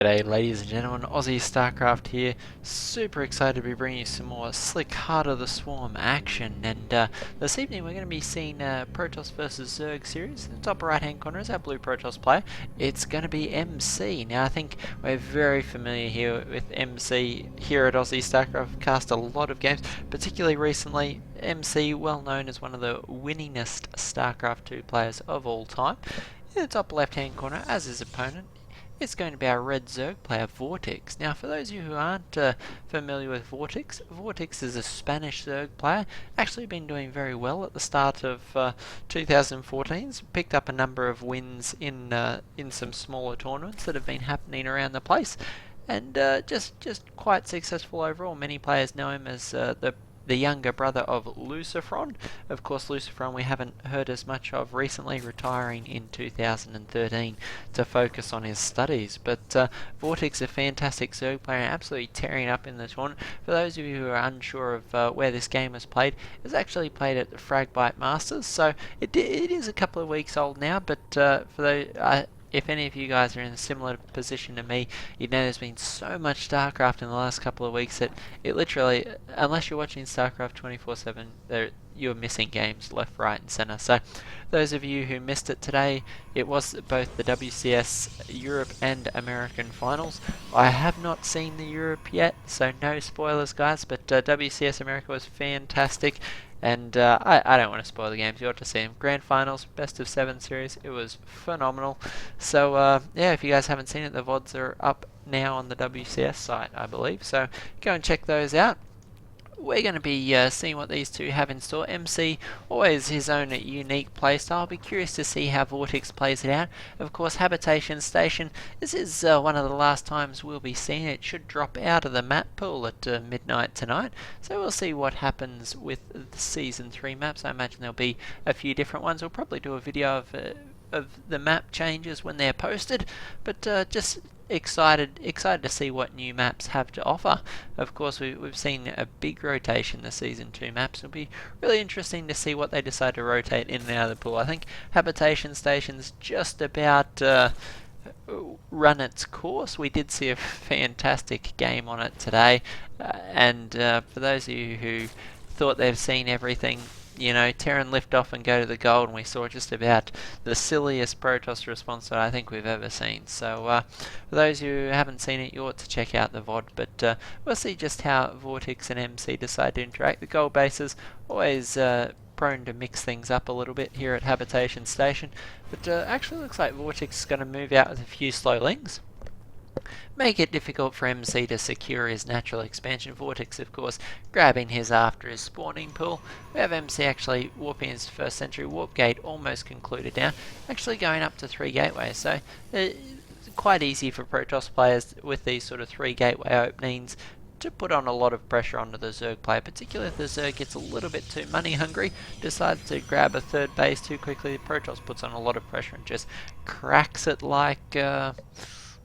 G'day ladies and gentlemen, Aussie Starcraft here. Super excited to be bringing you some more slick Heart of the Swarm action, and this evening we're going to be seeing Protoss vs Zerg series. In the top right hand corner is our blue Protoss player. It's going to be MC. Now I think we're very familiar here with MC here at Aussie Starcraft. We've cast a lot of games, particularly recently. MC, well known as one of the winningest Starcraft 2 players of all time. In the top left hand corner, as his opponent, it's going to be our red Zerg player, Vortix. Now, for those of you who aren't familiar with Vortix, Vortix is a Spanish Zerg player. Actually been doing very well at the start of 2014. Picked up a number of wins in some smaller tournaments that have been happening around the place. And just quite successful overall. Many players know him as the younger brother of Lucifron. Of course, Lucifron we haven't heard as much of recently, retiring in 2013 to focus on his studies. But Vortix, a fantastic Zerg player, absolutely tearing up in the tournament. For those of you who are unsure of where this game was played, it was actually played at the Fragbite Masters, so it is a couple of weeks old now, but for those... if any of you guys are in a similar position to me, you know there's been so much StarCraft in the last couple of weeks that it literally, unless you're watching StarCraft 24/7, you're missing games left, right and centre. So those of you who missed it today, it was both the WCS Europe and American finals. I have not seen the Europe yet, so no spoilers guys, but WCS America was fantastic. And I don't want to spoil the games, you ought to see them. Grand Finals, Best of 7 series, it was phenomenal. So yeah, if you guys haven't seen it, the VODs are up now on the WCS site, I believe. So go and check those out. We're going to be seeing what these two have in store. MC, always his own unique playstyle. I'll be curious to see how Vortix plays it out. Of course, Habitation Station, this is one of the last times we'll be seeing it. It should drop out of the map pool at midnight tonight. So we'll see what happens with the Season 3 maps. I imagine there'll be a few different ones. We'll probably do a video of the map changes when they're posted. But just... excited to see what new maps have to offer. Of course, we've seen a big rotation the Season 2 maps. It'll be really interesting to see what they decide to rotate in and out of the pool. I think Habitation Station's just about run its course. We did see a fantastic game on it today, and for those of you who thought they've seen everything, you know, Terran lift off and go to the gold, and we saw just about the silliest Protoss response that I think we've ever seen. So for those who haven't seen it, you ought to check out the VOD, but we'll see just how Vortix and MC decide to interact. The gold bases always prone to mix things up a little bit here at Habitation Station, but actually looks like Vortix is going to move out with a few slow links. Make it difficult for MC to secure his natural expansion. Vortix, of course, grabbing his after his spawning pool. We have MC actually warping his first century warp gate almost concluded now, actually going up to 3 gateways. So quite easy for Protoss players with these sort of 3 gateway openings to put on a lot of pressure onto the Zerg player, particularly if the Zerg gets a little bit too money hungry, decides to grab a 3rd base too quickly. Protoss puts on a lot of pressure and just cracks it like...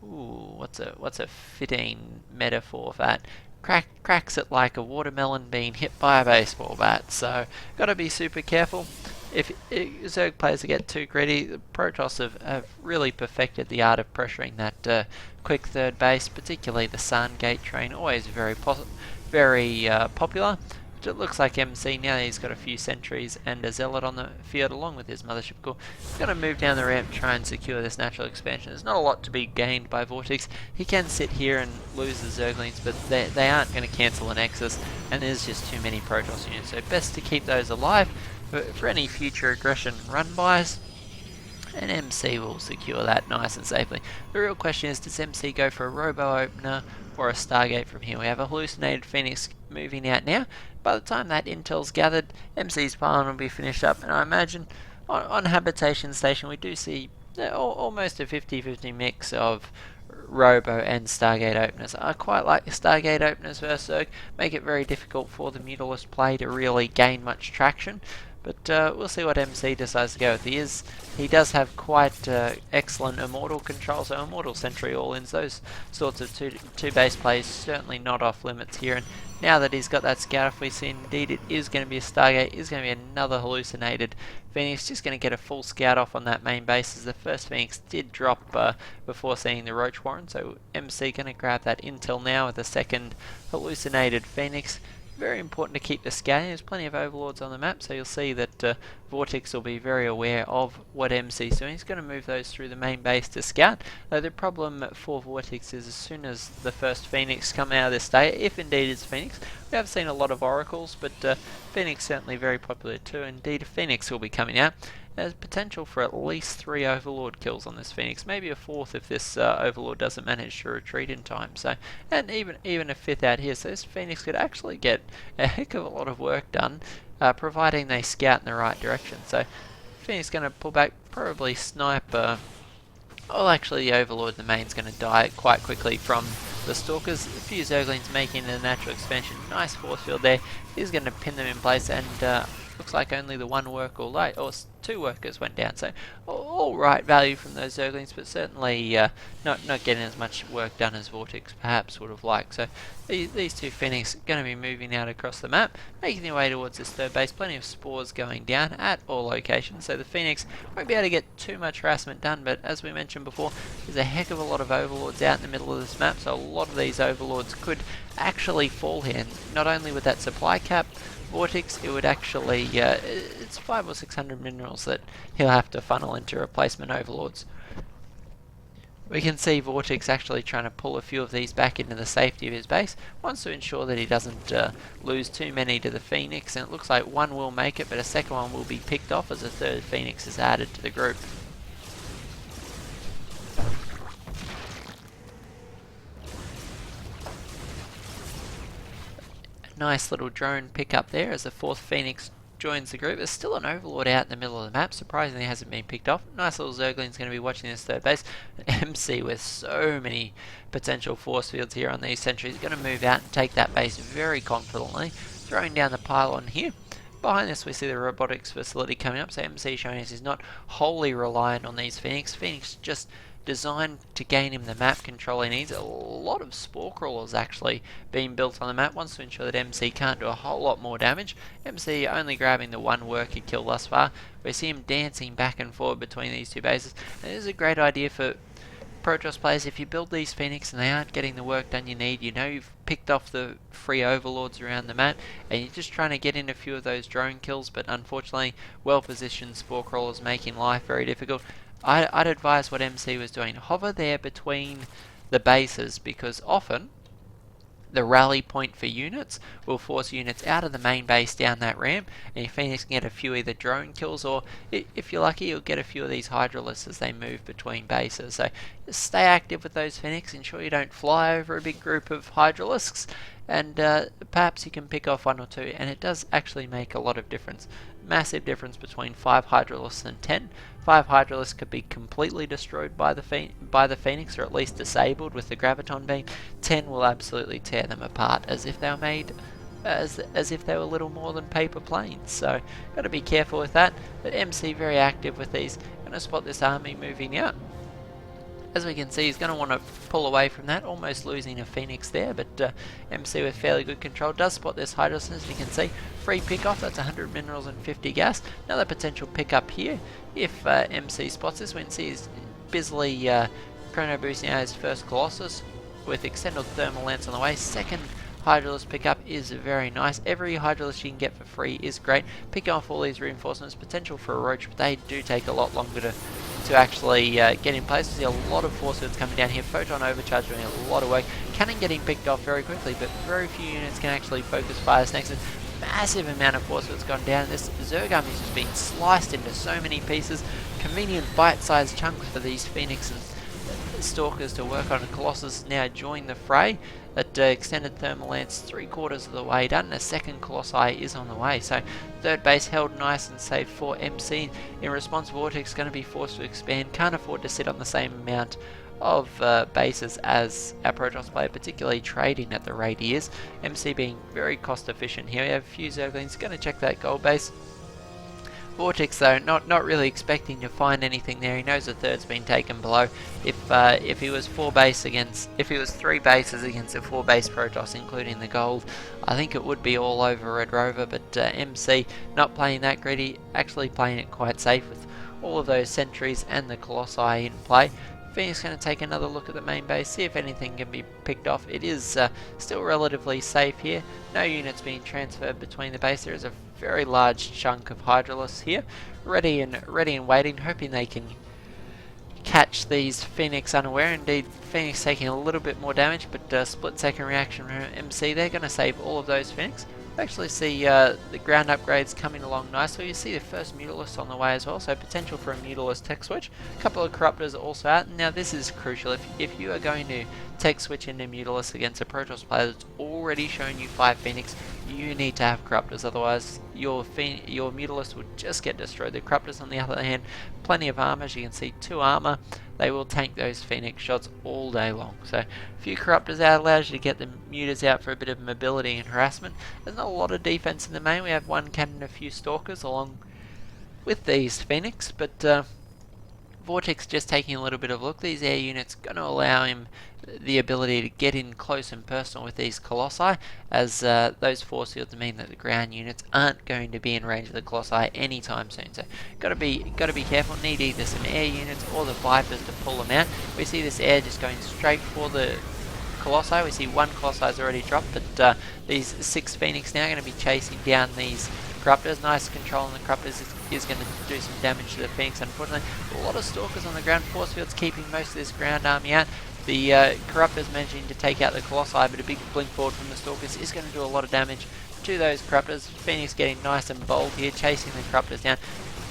ooh, what's a fitting metaphor for that? Cracks it like a watermelon being hit by a baseball bat. So, gotta be super careful. If Zerg players get too greedy, the Protoss have really perfected the art of pressuring that quick 3rd base, particularly the Sun Gate train, always very popular. It looks like MC now he's got a few sentries and a zealot on the field along with his mothership core. He's going to move down the ramp, try and secure this natural expansion. There's not a lot to be gained by Vortix. He can sit here and lose the Zerglings, but they aren't going to cancel the Nexus, and there's just too many Protoss units. So best to keep those alive for any future aggression run-bys. And MC will secure that nice and safely. The real question is, does MC go for a Robo Opener or a Stargate from here? We have a Hallucinated Phoenix moving out now. By the time that intel's gathered, MC's pylon will be finished up, and I imagine on Habitation Station we do see almost a 50-50 mix of Robo and Stargate openers. I quite like the Stargate openers versus Zerg, make it very difficult for the Mutalist play to really gain much traction. But we'll see what MC decides to go with. He does have quite excellent Immortal control, so Immortal Sentry all-ins, those sorts of two base plays certainly not off limits here. And now that he's got that scout, if we see indeed it is going to be a Stargate, is going to be another hallucinated Phoenix, just going to get a full scout off on that main base, as the first Phoenix did drop before seeing the Roach Warren, so MC going to grab that intel now with a second hallucinated Phoenix. Very important to keep the scouting. There's plenty of overlords on the map, so you'll see that Vortix will be very aware of what MC's doing. He's going to move those through the main base to scout. Though the problem for Vortix is as soon as the first Phoenix come out of this state, if indeed it's Phoenix, we have seen a lot of Oracles, but Phoenix certainly very popular too. Indeed, a Phoenix will be coming out. There's potential for at least 3 Overlord kills on this Phoenix, maybe a 4th if this Overlord doesn't manage to retreat in time. So, and even a 5th out here, so this Phoenix could actually get a heck of a lot of work done, providing they scout in the right direction. So, Phoenix going to pull back, probably snipe. Oh, actually, the Overlord, the main's going to die quite quickly from the Stalkers. A few Zerglings making a natural expansion. Nice force field there. He's going to pin them in place, and looks like only the one worker or 2 workers went down, so all right value from those Zerglings, but certainly not getting as much work done as Vortix perhaps would have liked. So these 2 Phoenix are going to be moving out across the map, making their way towards this third base. Plenty of spores going down at all locations, so the Phoenix won't be able to get too much harassment done, but as we mentioned before, there's a heck of a lot of Overlords out in the middle of this map, so a lot of these Overlords could actually fall here. Not only with that supply cap, Vortix, it would actually, it's 500 or 600 minerals that he'll have to funnel into replacement Overlords. We can see Vortix actually trying to pull a few of these back into the safety of his base, wants to ensure that he doesn't lose too many to the Phoenix, and it looks like one will make it, but a second one will be picked off as a third Phoenix is added to the group. Nice little drone pickup there as the 4th Phoenix joins the group. There's still an Overlord out in the middle of the map, surprisingly hasn't been picked off. Nice little Zergling's going to be watching this third base. MC with so many potential force fields here on these sentries, going to move out and take that base very confidently, throwing down the pylon here. Behind this we see the robotics facility coming up, so MC showing us he's not wholly reliant on these Phoenix. Phoenix just designed to gain him the map control he needs. A lot of spore crawlers actually being built on the map, wants to ensure that MC can't do a whole lot more damage. MC only grabbing the 1 worker kill thus far. We see him dancing back and forward between these 2 bases, and it is a great idea for Protoss players. If you build these Phoenix and they aren't getting the work done you need, you know you've picked off the free Overlords around the map, and you're just trying to get in a few of those drone kills, but unfortunately well positioned spore crawlers making life very difficult. I'd advise what MC was doing. Hover there between the bases, because often the rally point for units will force units out of the main base down that ramp, and your Phoenix can get a few either drone kills, or if you're lucky you'll get a few of these Hydralisks as they move between bases. So just stay active with those Phoenix, ensure you don't fly over a big group of Hydralisks, and perhaps you can pick off 1 or 2, and it does actually make a lot of difference. Massive difference between 5 Hydralisks and 10. 5 Hydralisks could be completely destroyed by the Phoenix, or at least disabled with the Graviton beam. 10 will absolutely tear them apart, as if they were made as if they were little more than paper planes. So got to be careful with that. But MC very active with these. Going to spot this army moving out. As we can see, he's going to want to pull away from that, almost losing a Phoenix there, but MC with fairly good control does spot this Hydralisk. As you can see, free pick off, that's 100 minerals and 50 gas. Another potential pickup here if MC spots this. We can see he's busily chrono boosting out his first Colossus with extended thermal lance on the way. Second Hydralisk pickup is very nice. Every Hydralisk you can get for free is great. Pick off all these reinforcements, potential for a Roach, but they do take a lot longer to actually get in place. We see a lot of force fields coming down here. Photon overcharge doing a lot of work. Cannon getting picked off very quickly, but very few units can actually focus fires next. Massive amount of force fields gone down. This Zerg army has just been sliced into so many pieces. Convenient bite-sized chunks for these Phoenix and Stalkers to work on. Colossus now join the fray. That extended thermal lance 3/4 of the way done, and a second Colossi is on the way. So third base held nice and safe for MC. In response, Vortix is going to be forced to expand. Can't afford to sit on the same amount of bases as our Protoss player, particularly trading at the rate he is. MC being very cost efficient here. We have a few Zerglings going to check that gold base. Vortix though, not really expecting to find anything there. He knows the third's been taken below. If he was if he was 3 bases against a 4 base Protoss, including the gold, I think it would be all over Red Rover. But MC not playing that greedy, actually playing it quite safe with all of those sentries and the Colossi in play. Phoenix going to take another look at the main base, see if anything can be picked off. It is still relatively safe here. No units being transferred between the base. There is a very large chunk of Hydralisks here, ready and waiting, hoping they can catch these Phoenix unaware. Indeed, Phoenix taking a little bit more damage, but split second reaction from MC. They're going to save all of those Phoenix. We actually see the ground upgrades coming along nicely. You see the first Mutalisk on the way as well, so potential for a Mutalisk tech switch. A couple of Corruptors also out. Now this is crucial. If you are going to tech switch into Mutalisk against a Protoss player that's already shown you 5 Phoenix, you need to have Corruptors, otherwise your Mutalisk would just get destroyed. The Corruptors on the other hand, plenty of armor. As you can see, 2 armor. They will tank those Phoenix shots all day long. So a few Corruptors out allows you to get the Mutas out for a bit of mobility and harassment. There's not a lot of defense in the main. We have 1 cannon and a few Stalkers along with these Phoenix, but Vortix just taking a little bit of a look. These air units going to allow him the ability to get in close and personal with these Colossi, as those force fields mean that the ground units aren't going to be in range of the Colossi anytime soon. So got to be careful. Need either some air units or the Vipers to pull them out. We see this air just going straight for the Colossi. We see 1 Colossi has already dropped, but these 6 Phoenix now are going to be chasing down these Corruptors. Nice control on the Corruptors is going to do some damage to the Phoenix. Unfortunately, a lot of Stalkers on the ground. Force fields keeping most of this ground army out. The Corruptors managing to take out the Colossi, but a big blink forward from the Stalkers is going to do a lot of damage to those Corruptors. Phoenix getting nice and bold here, chasing the Corruptors down.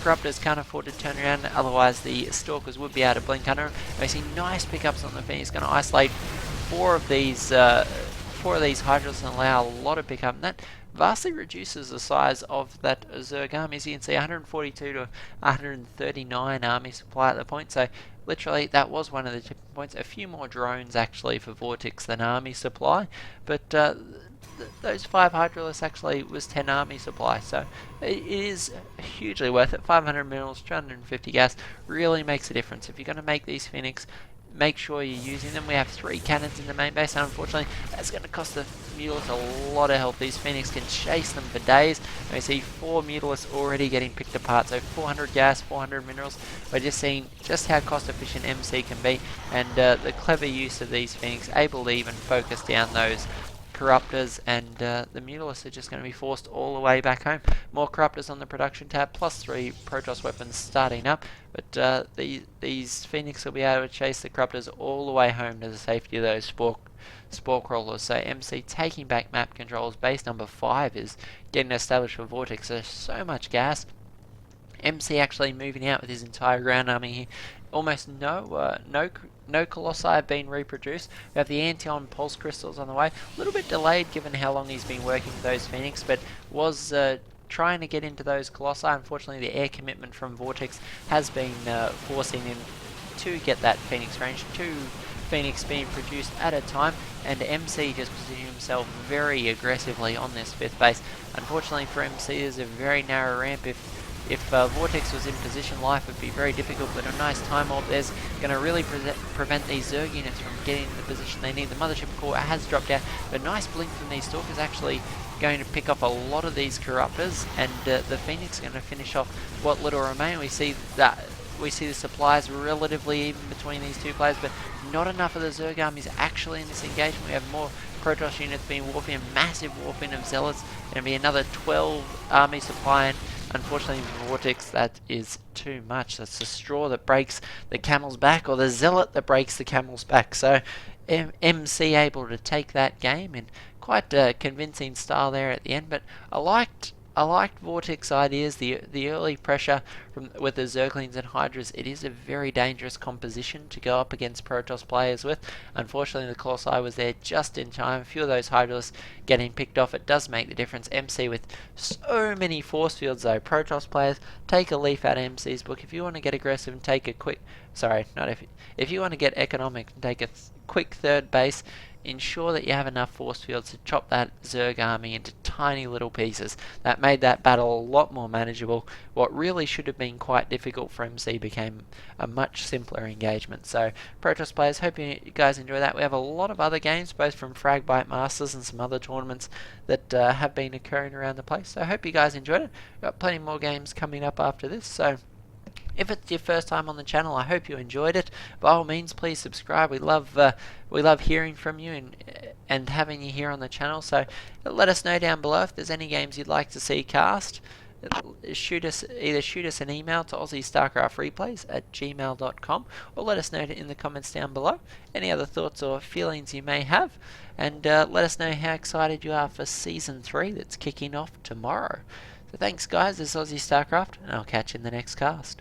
Corruptors can't afford to turn around, otherwise the Stalkers would be able to blink under them. We see nice pickups on the Phoenix, going to isolate 4 of these Hydras and allow a lot of pickup, and that vastly reduces the size of that Zerg army. As you can see, 142 to 139 army supply at the point, so literally that was one of the tipping points. A few more drones actually for Vortix than army supply, but those 5 Hydralisks actually was 10 army supply, so it is hugely worth it. 500 minerals, 250 gas really makes a difference. If you're going to make these Phoenix, make sure you're using them. We have 3 cannons in the main base, and unfortunately that's going to cost the Mutalisks a lot of health. These Phoenix can chase them for days, and we see 4 Mutalisks already getting picked apart, so 400 gas, 400 minerals. We're just seeing just how cost efficient MC can be, and the clever use of these Phoenix, able to even focus down those Corruptors, and the Mutalisks are just going to be forced all the way back home. More Corruptors on the production tab, plus 3 Protoss weapons starting up, but these Phoenix will be able to chase the Corruptors all the way home to the safety of those Spore Crawlers. So MC taking back map controls. Base number 5 is getting established for Vortix. There's so much gas. MC actually moving out with his entire ground army here. Almost no Colossi have been reproduced. We have the Antion Pulse Crystals on the way. A little bit delayed given how long he's been working with those Phoenix, but was trying to get into those Colossi. Unfortunately, the air commitment from Vortix has been forcing him to get that Phoenix range. 2 Phoenix being produced at a time, and MC just positioning himself very aggressively on this 5th base. Unfortunately for MC, there's a very narrow ramp. If Vortix was in position, life would be very difficult, but a nice time orb there's going to really prevent these Zerg units from getting in the position they need. The Mothership core has dropped out, but a nice blink from these Stalkers actually going to pick up a lot of these Corruptors, and the Phoenix are going to finish off what little remain. We see the supplies relatively even between these 2 players, but not enough of the Zerg armies actually in this engagement. We have more Protoss units being warped in, a massive warping of Zealots. Going to be another 12 army supply, and unfortunately Vortix, that is too much. That's the straw that breaks the camel's back, or the Zealot that breaks the camel's back. So MC able to take that game in quite a convincing style there at the end, but I liked Vortix ideas, the early pressure with the Zerglings and Hydras. It is a very dangerous composition to go up against Protoss players with. Unfortunately, the Colossi was there just in time. A few of those Hydras getting picked off, it does make the difference. MC with so many force fields though. Protoss players, take a leaf out of MC's book. If you want to get aggressive and take a quick... Sorry, not if you want to get economic and take a quick 3rd base, ensure that you have enough force fields to chop that Zerg army into tiny little pieces that made that battle a lot more manageable. What really should have been quite difficult for MC became a much simpler engagement. So Protoss players, hope you guys enjoy that. We have a lot of other games, both from Fragbite Masters and some other tournaments that have been occurring around the place. So I hope you guys enjoyed it. We've got plenty more games coming up after this. So if it's your first time on the channel, I hope you enjoyed it. By all means, please subscribe. We love hearing from you and having you here on the channel. So let us know down below if there's any games you'd like to see cast. Either shoot us an email to aussiestarcraftreplays@gmail.com, or let us know in the comments down below any other thoughts or feelings you may have, and let us know how excited you are for Season 3 that's kicking off tomorrow. So thanks guys, this is Aussie Starcraft, and I'll catch you in the next cast.